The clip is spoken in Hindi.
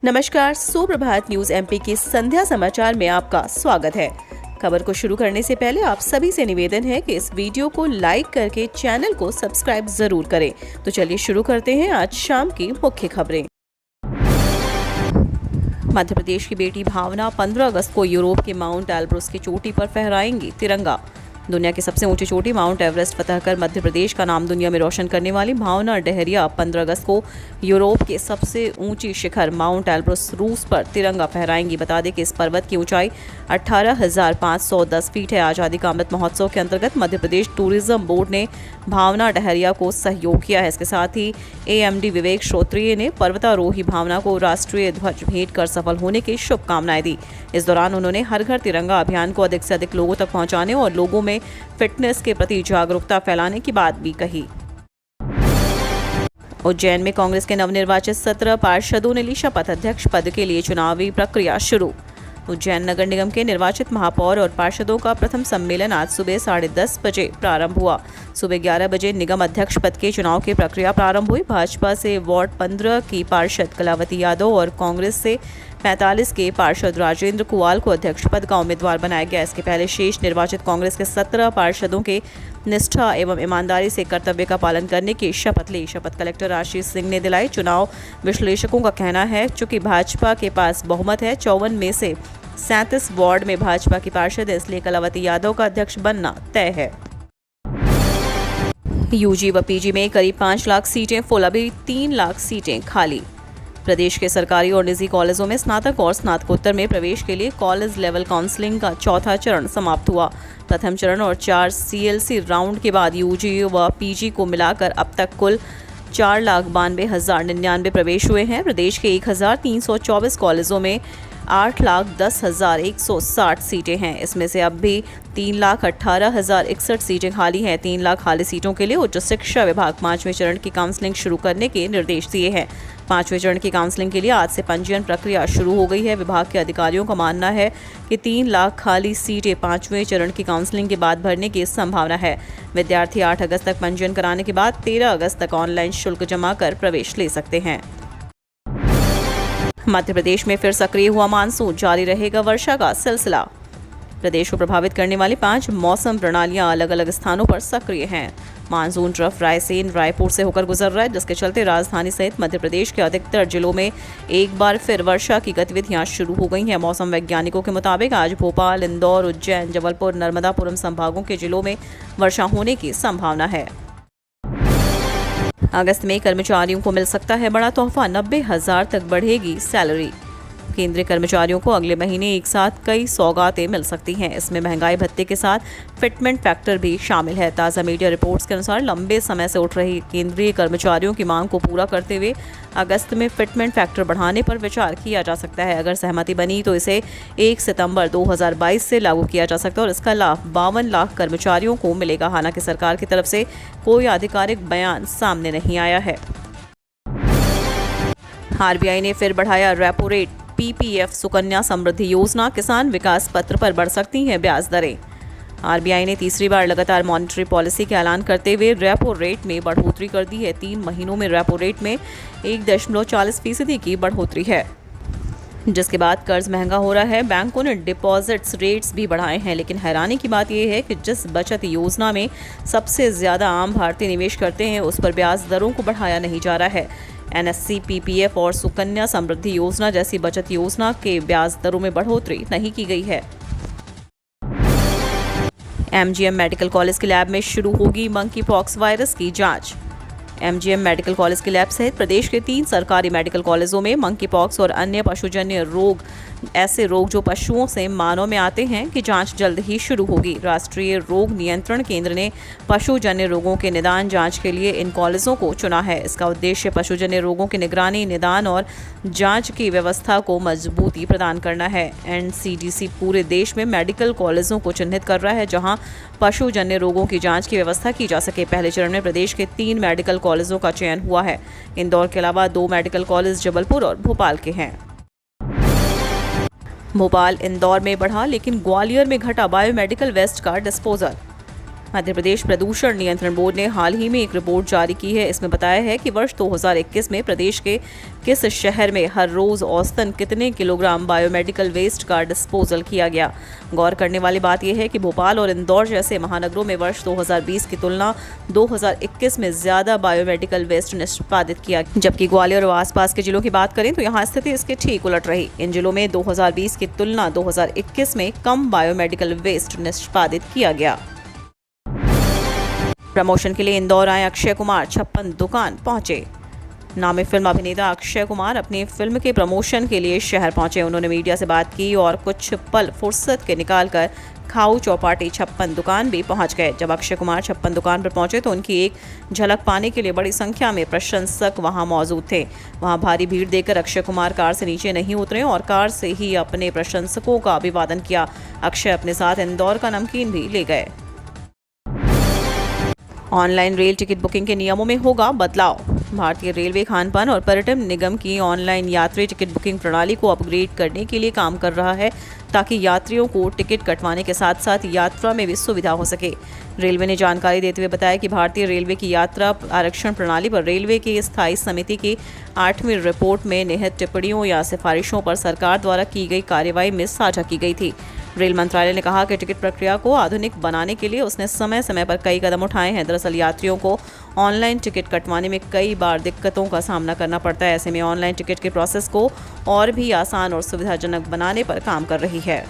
नमस्कार, सुप्रभात न्यूज एमपी के संध्या समाचार में आपका स्वागत है। खबर को शुरू करने से पहले आप सभी से निवेदन है कि इस वीडियो को लाइक करके चैनल को सब्सक्राइब जरूर करें। तो चलिए शुरू करते हैं आज शाम की मुख्य खबरें। मध्य प्रदेश की बेटी भावना 15 अगस्त को यूरोप के माउंट एल्ब्रुस की चोटी पर फहराएंगी तिरंगा। दुनिया की सबसे ऊंची चोटी माउंट एवरेस्ट फतह कर मध्य प्रदेश का नाम दुनिया में रोशन करने वाली भावना डहरिया 15 अगस्त को यूरोप के सबसे ऊंची शिखर माउंट एल्ब्रुस रूस पर तिरंगा फहराएंगी। बता दें कि इस पर्वत की ऊंचाई 18,510 फीट है। आज़ादी का अमृत महोत्सव के अंतर्गत मध्य प्रदेश टूरिज्म बोर्ड ने भावना डहरिया को सहयोग किया है। इसके साथ ही AMD विवेक श्रोत्रिय ने पर्वतारोही भावना को राष्ट्रीय ध्वज भेंट कर सफल होने की शुभकामनाएं दी। इस दौरान उन्होंने हर घर तिरंगा अभियान को अधिक से अधिक लोगों तक पहुंचाने और लोगों में फिटनेस के प्रति जागरूकता फैलाने की बात भी कही। उज्जैन में कांग्रेस के नवनिर्वाचित 17 पार्षदों ने ली शपथ। अध्यक्ष पद के लिए चुनावी प्रक्रिया शुरू। उज्जैन नगर निगम के निर्वाचित महापौर और पार्षदों का प्रथम सम्मेलन आज सुबह 10:30 बजे प्रारंभ हुआ। सुबह 11 बजे निगम अध्यक्ष पद के चुनाव की प्रक्रिया प्रारंभ हुई। भाजपा से वार्ड 15 की पार्षद कलावती यादव और कांग्रेस से 45 के पार्षद राजेंद्र कुवाल को अध्यक्ष पद का उम्मीदवार बनाया गया। इसके पहले शेष निर्वाचित कांग्रेस के 17 पार्षदों के निष्ठा एवं ईमानदारी से कर्तव्य का पालन करने की शपथ ली। शपथ कलेक्टर आशीष सिंह ने दिलाई। चुनाव विश्लेषकों का कहना है चूंकि भाजपा के पास बहुमत है, 54 में से 37 वार्ड में भाजपा की पार्षद है, इसलिए कलावती यादव का अध्यक्ष बनना तय है। यूजी व पीजी में करीब 5 लाख सीटें फुल, अभी 3 लाख सीटें खाली। प्रदेश के सरकारी और निजी कॉलेजों में स्नातक और स्नातकोत्तर में प्रवेश के लिए कॉलेज लेवल काउंसलिंग का चौथा चरण समाप्त हुआ। प्रथम चरण और 4 CLC राउंड के बाद यूजी व पीजी को मिलाकर अब तक कुल 4,92,099 प्रवेश हुए हैं। प्रदेश के 1,324 कॉलेजों में 8,10,160 सीटें हैं। इसमें से अब भी 3,18,061 सीटें खाली हैं। 3 लाख खाली सीटों के लिए उच्च शिक्षा विभाग 5वें चरण की काउंसलिंग शुरू करने के निर्देश दिए हैं। 5वें चरण की काउंसलिंग के लिए आज से पंजीयन प्रक्रिया शुरू हो गई है। विभाग के अधिकारियों का मानना है कि 3 लाख खाली सीटें 5वें चरण की काउंसलिंग के बाद भरने की संभावना है। विद्यार्थी 8 अगस्त तक पंजीयन कराने के बाद 13 अगस्त तक ऑनलाइन शुल्क जमा कर प्रवेश ले सकते हैं। मध्य प्रदेश में फिर सक्रिय हुआ मानसून, जारी रहेगा वर्षा का सिलसिला। प्रदेश को प्रभावित करने वाली 5 मौसम प्रणालियां अलग अलग स्थानों पर सक्रिय हैं। मानसून ट्रफ रायसेन रायपुर से होकर गुजर रहा है, जिसके चलते राजधानी सहित मध्य प्रदेश के अधिकतर जिलों में एक बार फिर वर्षा की गतिविधियां शुरू हो गई हैं। मौसम वैज्ञानिकों के मुताबिक आज भोपाल, इंदौर, उज्जैन, जबलपुर, नर्मदापुरम संभागों के जिलों में वर्षा होने की संभावना है। अगस्त में कर्मचारियों को मिल सकता है बड़ा तोहफा, 90,000 तक बढ़ेगी सैलरी। केंद्रीय कर्मचारियों को अगले महीने एक साथ कई सौगातें मिल सकती हैं। इसमें महंगाई भत्ते के साथ फिटमेंट फैक्टर भी शामिल है। ताज़ा मीडिया रिपोर्ट्स के अनुसार लंबे समय से उठ रही केंद्रीय कर्मचारियों की मांग को पूरा करते हुए अगस्त में फिटमेंट फैक्टर बढ़ाने पर विचार किया जा सकता है। अगर सहमति बनी तो इसे 1 सितंबर 2022 से लागू किया जा सकता है और इसका लाभ 52 लाख कर्मचारियों को मिलेगा। हालांकि सरकार की तरफ से कोई आधिकारिक बयान सामने नहीं आया है। RBI ने फिर बढ़ाया repo rate. PPF Sukanya Samriddhi योजना किसान विकास पत्र पर बढ़ सकती हैं ब्याज दरें। RBI ने तीसरी बार लगातार मॉनेटरी पॉलिसी का ऐलान करते हुए रेपो रेट में बढ़ोतरी कर दी है। 3 महीनों में रेपो रेट में 1.40% की बढ़ोतरी है, जिसके बाद कर्ज महंगा हो रहा है। बैंकों ने डिपॉजिट्स रेट्स भी बढ़ाए हैं, लेकिन हैरानी की बात यह है कि जिस बचत योजना में सबसे ज़्यादा आम भारतीय निवेश करते हैं उस पर ब्याज दरों को बढ़ाया नहीं जा रहा है। NSC, PPF और सुकन्या समृद्धि योजना जैसी बचत योजना के ब्याज दरों में बढ़ोतरी नहीं की गई है। MGM मेडिकल कॉलेज के लैब में शुरू होगी मंकी पॉक्स वायरस की जांच। MGM मेडिकल कॉलेज के लैब सहित प्रदेश के 3 सरकारी मेडिकल कॉलेजों में मंकी पॉक्स और अन्य पशुजन्य रोग, ऐसे रोग जो पशुओं से मानव में आते हैं, की जांच जल्द ही शुरू होगी। राष्ट्रीय रोग नियंत्रण केंद्र ने पशुजन्य रोगों के निदान जांच के लिए इन कॉलेजों को चुना है। इसका उद्देश्य पशुजन्य रोगों की निगरानी, निदान और जांच की व्यवस्था को मजबूती प्रदान करना है। NCDC पूरे देश में मेडिकल कॉलेजों को चिन्हित कर रहा है जहां पशुजन्य रोगों की जांच की व्यवस्था की जा सके। पहले चरण में प्रदेश के 3 मेडिकल कॉलेजों का चयन हुआ है। इंदौर के अलावा 2 मेडिकल कॉलेज जबलपुर और भोपाल के हैं। भोपाल इंदौर में बढ़ा लेकिन ग्वालियर में घटा बायोमेडिकल वेस्ट का डिस्पोजल। मध्य प्रदेश प्रदूषण नियंत्रण बोर्ड ने हाल ही में एक रिपोर्ट जारी की है। इसमें बताया है कि वर्ष 2021 में प्रदेश के किस शहर में हर रोज औसतन कितने किलोग्राम बायोमेडिकल वेस्ट का डिस्पोजल किया गया। गौर करने वाली बात यह है कि भोपाल और इंदौर जैसे महानगरों में वर्ष 2020 की तुलना 2021 में ज्यादा बायोमेडिकल वेस्ट निष्पादित किया, जबकि ग्वालियर और आसपास के जिलों की बात करें तो यहाँ स्थिति इसके ठीक उलट रही। इन जिलों में 2020 की तुलना 2021 में कम बायोमेडिकल वेस्ट निष्पादित किया गया। प्रमोशन के लिए इंदौर आए अक्षय कुमार 56 दुकान पहुंचे। नामी फिल्म अभिनेता अक्षय कुमार अपनी फिल्म के प्रमोशन के लिए शहर पहुंचे। उन्होंने मीडिया से बात की और कुछ पल फुर्सत के निकालकर खाऊ चौपाटी 56 दुकान भी पहुंच गए। जब अक्षय कुमार 56 दुकान पर पहुंचे तो उनकी एक झलक पाने के लिए बड़ी संख्या में प्रशंसक वहां मौजूद थे। वहां भारी भीड़ देखकर अक्षय कुमार कार से नीचे नहीं उतरे और कार से ही अपने प्रशंसकों का अभिवादन किया। अक्षय अपने साथ इंदौर का नमकीन भी ले गए। ऑनलाइन रेल टिकट बुकिंग के नियमों में होगा बदलाव। भारतीय रेलवे खानपान और पर्यटन निगम की ऑनलाइन यात्री टिकट बुकिंग प्रणाली को अपग्रेड करने के लिए काम कर रहा है, ताकि यात्रियों को टिकट कटवाने के साथ साथ यात्रा में भी सुविधा हो सके। रेलवे ने जानकारी देते हुए बताया कि भारतीय रेलवे की यात्रा आरक्षण प्रणाली पर रेलवे की स्थायी समिति की 8वीं रिपोर्ट में निहित टिप्पणियों या सिफारिशों पर सरकार द्वारा की गई कार्रवाई में साझा की गई थी। रेल मंत्रालय ने कहा कि टिकट प्रक्रिया को आधुनिक बनाने के लिए उसने समय समय पर कई कदम उठाए हैं। दरअसल यात्रियों को ऑनलाइन टिकट कटवाने में कई बार दिक्कतों का सामना करना पड़ता है। ऐसे में ऑनलाइन टिकट के प्रोसेस को और भी आसान और सुविधाजनक बनाने पर काम कर रही है।